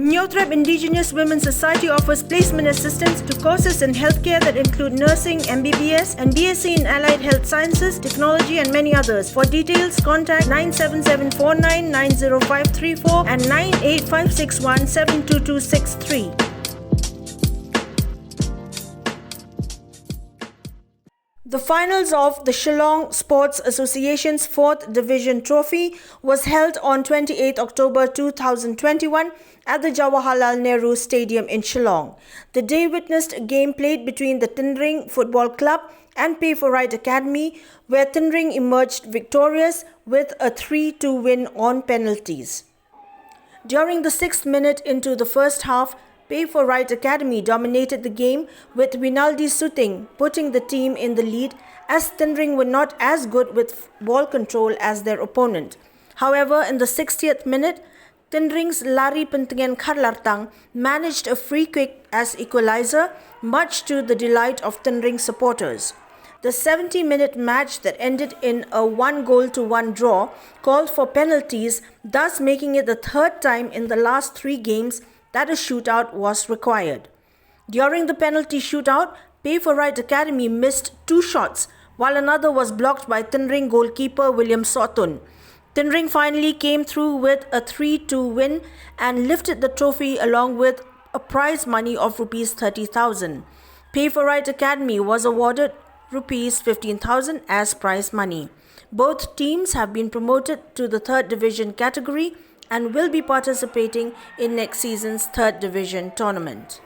Nyotrep Indigenous Women's Society offers placement assistance to courses in healthcare that include nursing, MBBS, and BSc in Allied Health Sciences, Technology, and many others. For details, contact 97749 90534 and 98561 72263. The finals of the Shillong Sports Association's 4th Division Trophy was held on 28 October 2021 at the JAWAHARLAL NEHRU Stadium in Shillong. The day witnessed a game played between the Tynring Football Club and Pay for Right Academy, where Tynring emerged victorious with a 3-2 win on penalties. During the 6th minute into the first half, Pay for Right Academy dominated the game, with Winaldi Suting putting the team in the lead, as Tynring were not as good with ball control as their opponent. However, in the 60th minute, Tynring's Lari Pentingan Karlartang managed a free kick as equalizer, much to the delight of Tynring supporters. The 70-minute match that ended in a 1-1 draw called for penalties, thus making it the third time in the last 3 games that a shootout was required. During the penalty shootout, Pay for Right Academy missed 2 shots, while another was blocked by Tynring goalkeeper William Sotun. Tynring finally came through with a 3-2 win and lifted the trophy along with a prize money of Rs 30,000. Pay for Right Academy was awarded Rs 15,000 as prize money. Both teams have been promoted to the 3rd Division category and will be participating in next season's 3rd Division tournament.